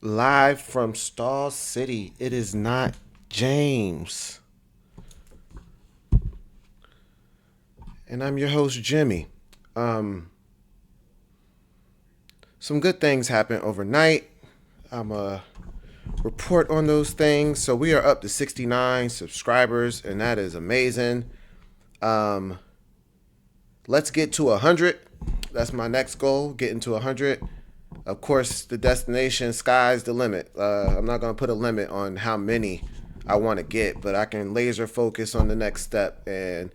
Live from Stall City. It is not James. And I'm your host, Jimmy. Um, some good things happened overnight. I'm a report on those things. So we are up to 69 subscribers, and that is amazing. Um, let's get to 100. That's my next goal, getting to 100. Of course, the destination, sky's the limit. I'm not going to put a limit on how many I want to get, but I can laser focus on the next step. And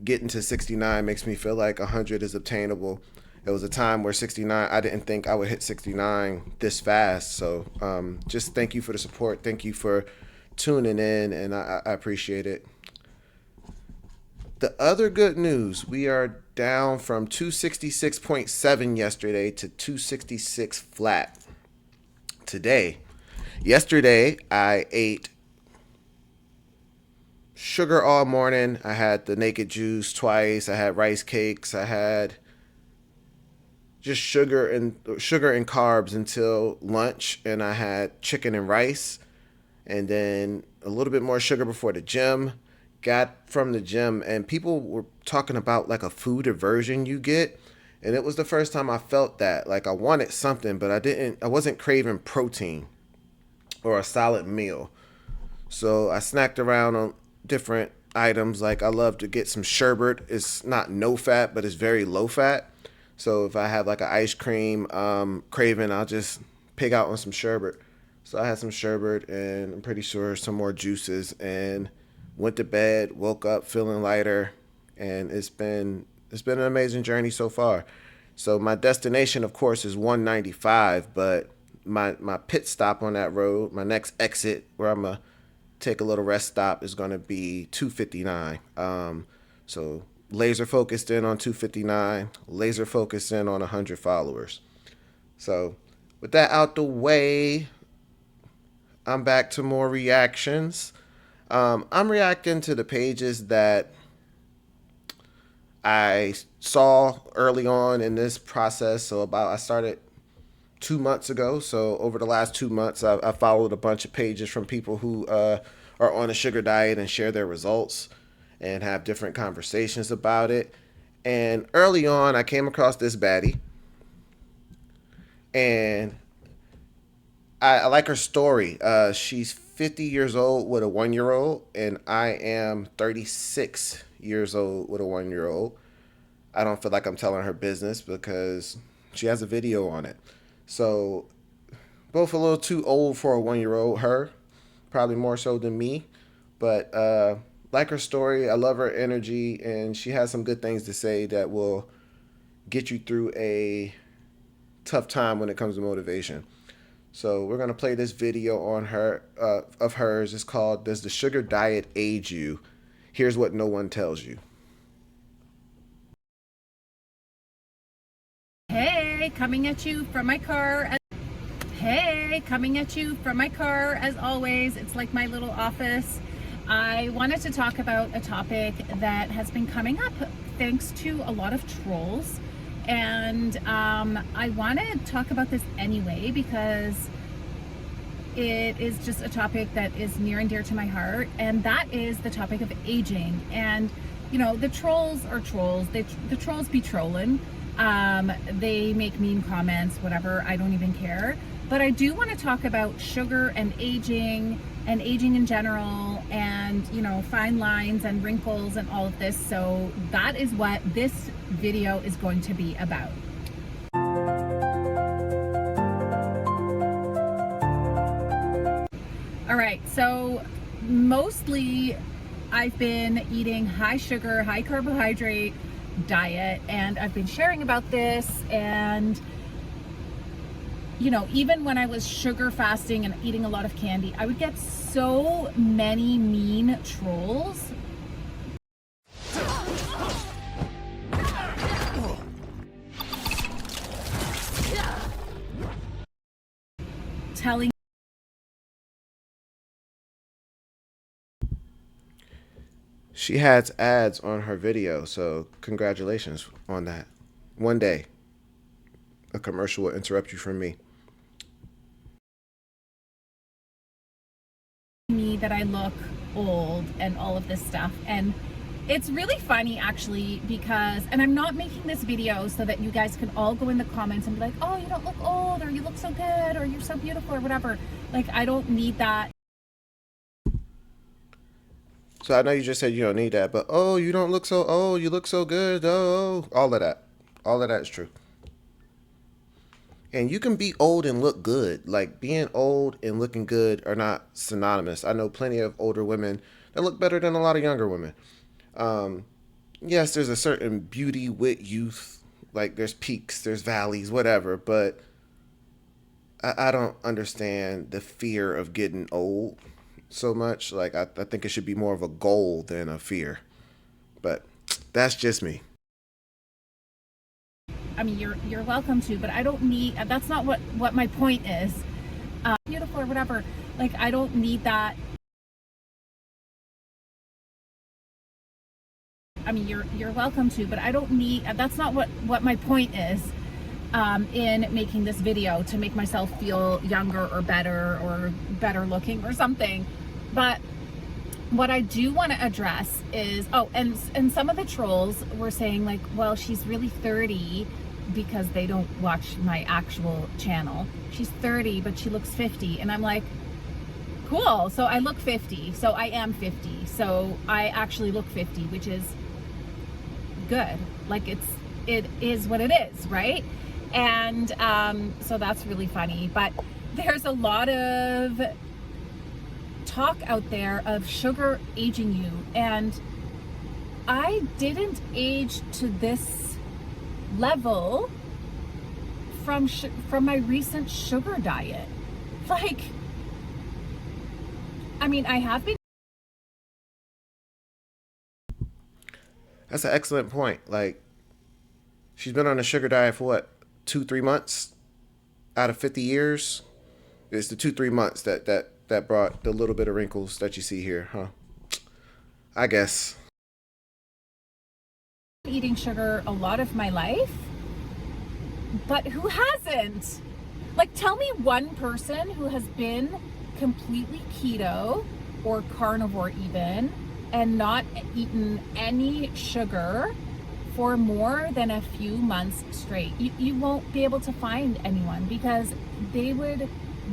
getting to 69 makes me feel like 100 is obtainable. It was a time where 69, I didn't think I would hit 69 this fast. So just thank you for the support. Thank you for tuning in, and I appreciate it. The other good news, we are down from 266.7 yesterday to 266 flat today. Yesterday, I ate sugar all morning. I had the naked juice twice. I had rice cakes. I had just sugar and carbs until lunch, and I had chicken and rice, and then a little bit more sugar before the gym. Got from the gym, and people were talking about like a food aversion you get, and it was the first time I felt that. Like I wanted something, but I wasn't craving protein or a solid meal. So I snacked around on different items. Like I love to get some sherbet. It's not no fat, but it's very low fat. So if I have like an ice cream craving, I'll just pig out on some sherbet. So I had some sherbet and I'm pretty sure some more juices, and went to bed, woke up feeling lighter, and it's been an amazing journey so far. So my destination, of course, is 195, but my pit stop on that road, my next exit where I'm gonna take a little rest stop, is gonna be 259. So laser focused in on 259, laser focused in on 100 followers. So with that out the way, I'm back to more reactions. I'm reacting to the pages that I saw early on in this process. So I started 2 months ago. So over the last 2 months, I followed a bunch of pages from people who are on a sugar diet and share their results and have different conversations about it. And early on, I came across this baddie, and I like her story. She's 50 years old with a 1 year old, and I am 36 years old with a 1 year old. I don't feel like I'm telling her business because she has a video on it. So, both a little too old for a 1 year old, her, probably more so than me. But like her story, I love her energy, and she has some good things to say that will get you through a tough time when it comes to motivation. So we're gonna play this video on her of hers. It's called "Does the Sugar Diet Age You?" Here's what no one tells you. Hey, coming at you from my car. Hey, coming at you from my car as always. It's like my little office. I wanted to talk about a topic that has been coming up thanks to a lot of trolls. And I want to talk about this anyway because it is just a topic that is near and dear to my heart, and that is the topic of aging. And you know, the trolls are trolls. The trolls be trolling. They make mean comments, whatever. I don't even care. But I do want to talk about sugar and aging in general, and you know, fine lines and wrinkles and all of this. So that is what this video is going to be about. All right, so mostly I've been eating high sugar, high carbohydrate diet, and I've been sharing about this. And you know, even when I was sugar fasting and eating a lot of candy, I would get so many mean trolls telling. She has ads on her video, so congratulations on that. One day, a commercial will interrupt you from me. that I look old and all of this stuff. And it's really funny actually because, and I'm not making this video so that you guys can all go in the comments and be like, oh, you don't look old, or you look so good, or you're so beautiful, or whatever. Like, I don't need that. So I know you just said you don't need that, but oh, you don't look so old. You look so good. Oh, all of that is true. And you can be old and look good. Like being old and looking good are not synonymous. I know plenty of older women that look better than a lot of younger women. Um, yes, there's a certain beauty with youth. Like there's peaks, there's valleys, whatever. But I don't understand the fear of getting old so much. Like I think it should be more of a goal than a fear. But that's just me. I mean, you're welcome to, but I don't need. That's not what my point is. Beautiful or whatever. Like, I don't need that. I mean, you're welcome to, but I don't need. That's not what my point is. In making this video to make myself feel younger or better looking or something. But what I do want to address is, oh, and some of the trolls were saying like, well, she's really 30 because they don't watch my actual channel. She's 30, but she looks 50. And I'm like, cool. So I look 50. So I am 50. So I actually look 50, which is good. Like it is what it is, right? And so that's really funny. But there's a lot of talk out there of sugar aging you, and I didn't age to this level from my recent sugar diet. Like, I mean, I have been. That's an excellent point. Like she's been on a sugar diet for what, 2 3 months out of 50 years. It's the 2 3 months that brought the little bit of wrinkles that you see here, huh? I guess. Eating sugar a lot of my life, but who hasn't? Like, tell me one person who has been completely keto or carnivore even and not eaten any sugar for more than a few months straight. You won't be able to find anyone because they would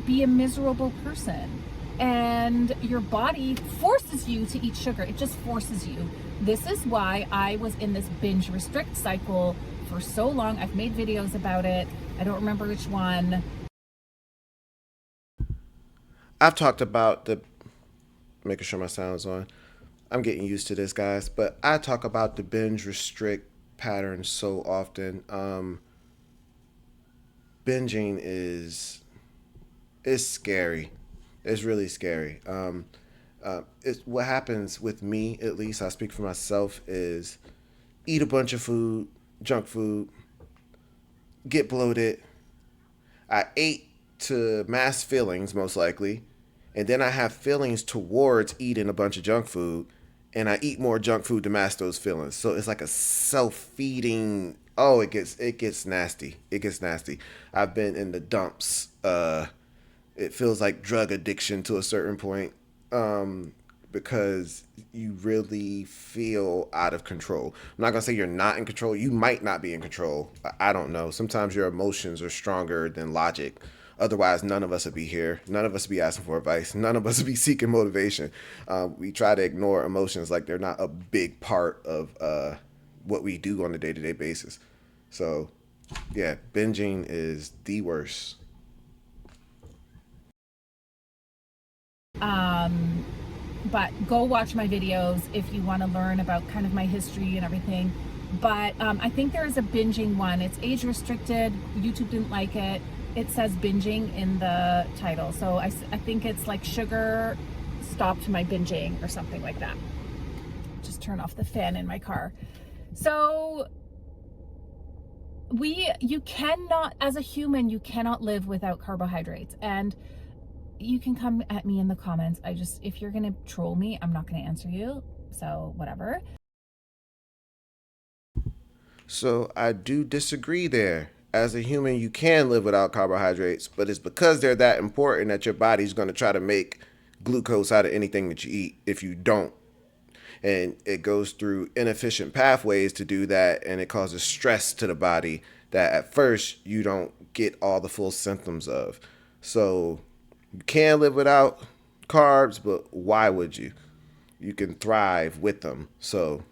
be a miserable person. And your body forces you to eat sugar. It just forces you. This is why I was in this binge restrict cycle for so long. I've made videos about it. I don't remember which one. I've talked about the making sure my sound's on. I'm getting used to this, guys, but I talk about the binge restrict pattern so often. Binging is scary. It's really scary. It's what happens with me, at least. I speak for myself. Is eat a bunch of food, junk food, get bloated. I ate to mass feelings, most likely, and then I have feelings towards eating a bunch of junk food, and I eat more junk food to mask those feelings. So it's like a self-feeding. Oh, it gets nasty. It gets nasty. I've been in the dumps. It feels like drug addiction to a certain point, because you really feel out of control. I'm not gonna say you're not in control. You might not be in control. I don't know. Sometimes your emotions are stronger than logic. Otherwise, none of us would be here. None of us would be asking for advice. None of us would be seeking motivation. We try to ignore emotions like they're not a big part of what we do on a day-to-day basis. So, yeah, binging is the worst. But go watch my videos if you want to learn about kind of my history and everything. But I think there is a binging one. It's age restricted. YouTube didn't like it. It says binging in the title. So I think it's like sugar stopped my binging or something like that. Just turn off the fan in my car. So you cannot, as a human, you cannot live without carbohydrates. And you can come at me in the comments. If you're gonna troll me, I'm not gonna answer you. So whatever. So I do disagree there. As a human, you can live without carbohydrates, but it's because they're that important that your body's going to try to make glucose out of anything that you eat if you don't. And it goes through inefficient pathways to do that, and it causes stress to the body that at first you don't get all the full symptoms of. So you can live without carbs, but why would you? You can thrive with them. So,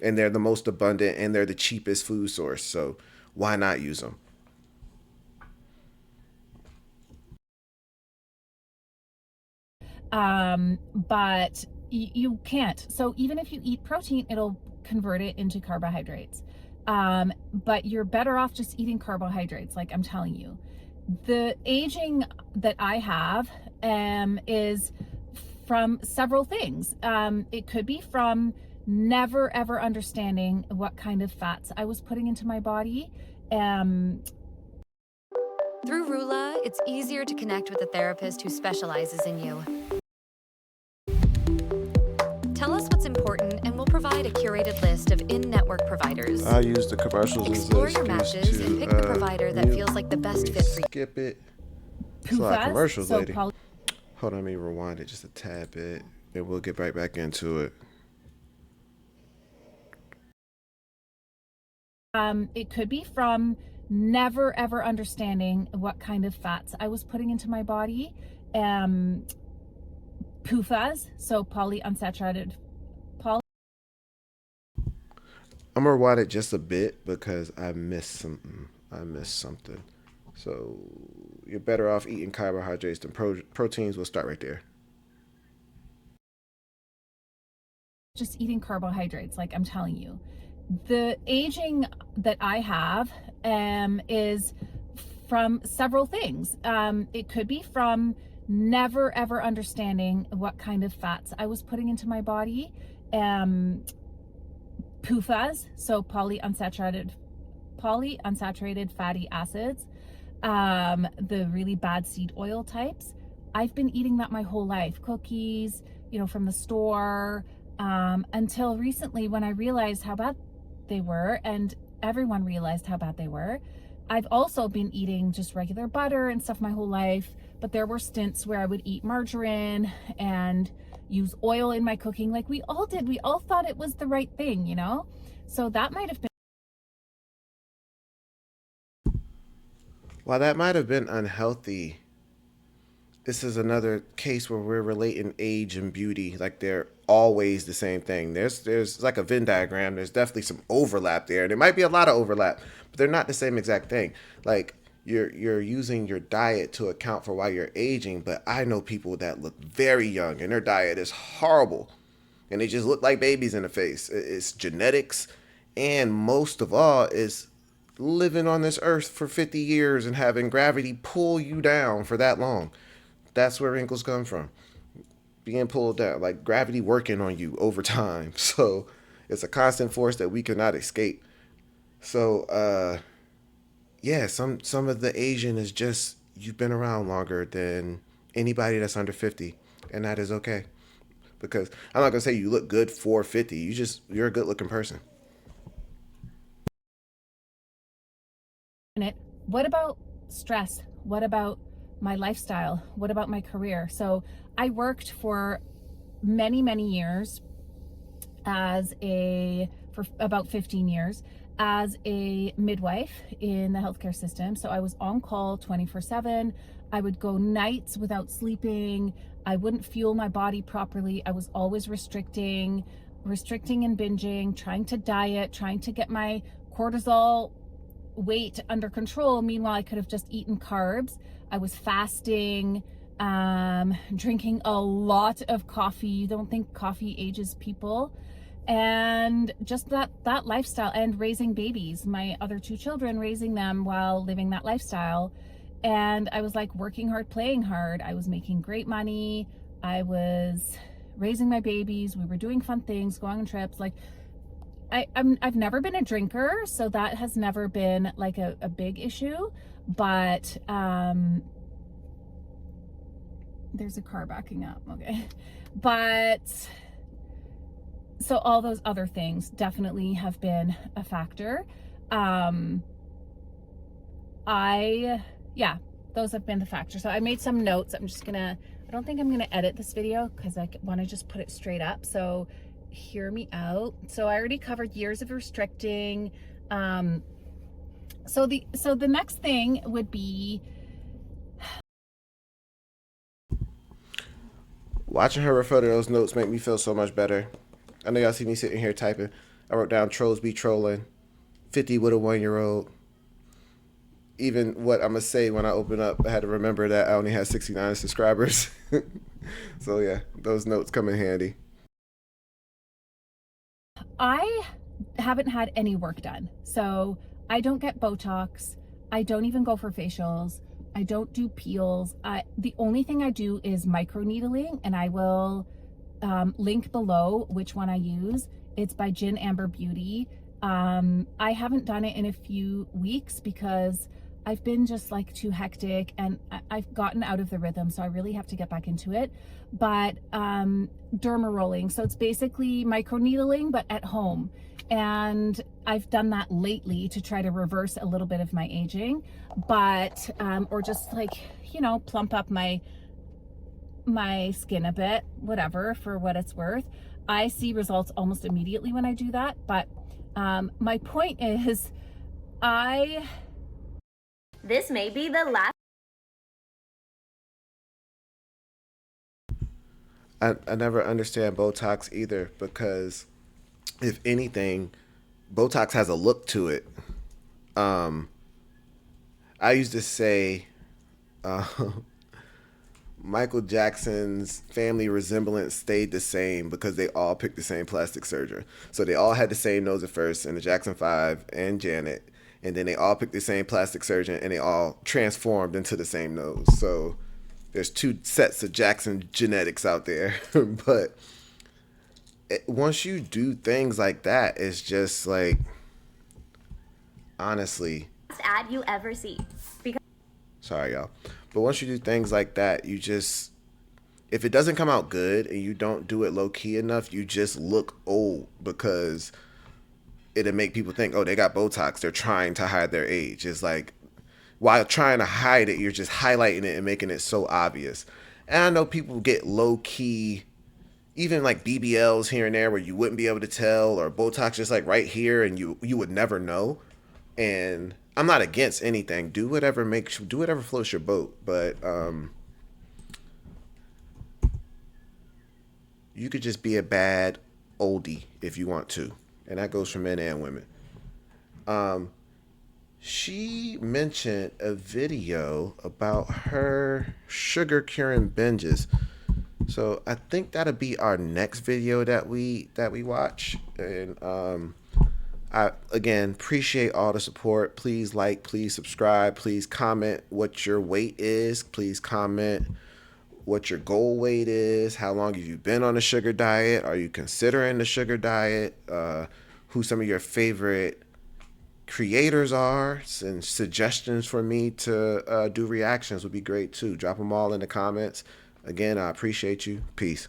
and they're the most abundant and they're the cheapest food source. So why not use them? But you can't. So even if you eat protein, it'll convert it into carbohydrates. But you're better off just eating carbohydrates, like I'm telling you. The aging that I have is from several things. It could be from never ever understanding what kind of fats I was putting into my body. Through Rula, it's easier to connect with a therapist who specializes in you. Tell us what's important and we'll provide a curated list of in-network providers. I use the commercials Explore as your an excuse matches to and pick the provider that feels like the best fit for you. skip it. It's a lot of commercials, So lady. Hold on, let me rewind it just a tad bit, and we'll get right back into it. It could be from never ever understanding what kind of fats I was putting into my body. PUFAs, so polyunsaturated. I'm gonna rewind it just a bit because I missed something. So you're better off eating carbohydrates than proteins. We'll start right there. Just eating carbohydrates, like I'm telling you. The aging that I have is from several things. It could be from never ever understanding what kind of fats I was putting into my body. PUFAs, so polyunsaturated fatty acids, the really bad seed oil types. I've been eating that my whole life. Cookies, from the store, until recently when I realized how bad they were, and everyone realized how bad they were. I've also been eating just regular butter and stuff my whole life, but there were stints where I would eat margarine and use oil in my cooking, like we all did. We all thought it was the right thing, So that might have been. While that might have been unhealthy, this is another case where we're relating age and beauty like they're always the same thing. There's like a Venn diagram. There's definitely some overlap there. There might be a lot of overlap, but they're not the same exact thing. Like you're using your diet to account for why you're aging, but I know people that look very young and their diet is horrible and they just look like babies in the face. It's genetics, and most of all is living on this earth for 50 years and having gravity pull you down for that long. That's where wrinkles come from. Being pulled down, like gravity working on you over time. So it's a constant force that we cannot escape. So yeah, some of the Asian is just you've been around longer than anybody that's under 50, and that is okay. Because I'm not gonna say you look good for 50. You're a good looking person. What about stress? What about my lifestyle? What about my career? So I worked for many years for about 15 years as a midwife in the healthcare system. So I was on call 24/7. I would go nights without sleeping. I wouldn't fuel my body properly. I was always restricting and binging, trying to diet, trying to get my cortisol weight under control. Meanwhile, I could have just eaten carbs. I was fasting, drinking a lot of coffee. You don't think coffee ages people? And just that lifestyle, and raising babies, my other two children, raising them while living that lifestyle. And I was like working hard, playing hard. I was making great money. I was raising my babies. We were doing fun things, going on trips. Like I've never been a drinker, so that has never been like a big issue. But there's a car backing up. Okay. But so all those other things definitely have been a factor. those have been the factors. So I made some notes. I don't think I'm gonna edit this video because I want to just put it straight up. So hear me out. So I already covered years of restricting. So the next thing would be Watching her refer to those notes make me feel so much better. I know y'all see me sitting here typing. I wrote down trolls be trolling, 50 with a 1-year-old. Even what I'm going to say when I open up, I had to remember that I only had 69 subscribers. So yeah, those notes come in handy. I haven't had any work done. So I don't get Botox. I don't even go for facials. I don't do peels. The only thing I do is microneedling, and I will link below which one I use. It's by Gin Amber Beauty. I haven't done it in a few weeks because I've been just like too hectic and I've gotten out of the rhythm, so I really have to get back into it. But derma rolling, so it's basically microneedling but at home, and I've done that lately to try to reverse a little bit of my aging, but or just like, you know, plump up my skin a bit, whatever, for what it's worth. I see results almost immediately when I do that. But my point is, this may be the last. I never understand Botox either, because if anything, Botox has a look to it. I used to say Michael Jackson's family resemblance stayed the same because they all picked the same plastic surgeon. So they all had the same nose at first, and the Jackson 5 and Janet, and then they all picked the same plastic surgeon and they all transformed into the same nose. So there's two sets of Jackson genetics out there. But once you do things like that, it's just like, honestly, Ad you ever see. Because sorry y'all, but once you do things like that, you just, if it doesn't come out good and you don't do it low key enough, you just look old, because it'll make people think, oh, they got Botox, they're trying to hide their age. It's like, while trying to hide it, you're just highlighting it and making it so obvious. And I know people get low key, even like BBLs here and there where you wouldn't be able to tell, or Botox just like right here and you would never know. And I'm not against anything. Do whatever floats your boat. But you could just be a bad oldie if you want to, and that goes for men and women. She mentioned a video about her sugar curing binges. So I think that'll be our next video that we watch. And I again appreciate all the support. Please like, please subscribe, please comment what your weight is. Please comment what your goal weight is. How long have you been on a sugar diet? Are you considering the sugar diet? Who some of your favorite creators are, and suggestions for me to do reactions would be great too. Drop them all in the comments. Again, I appreciate you. Peace.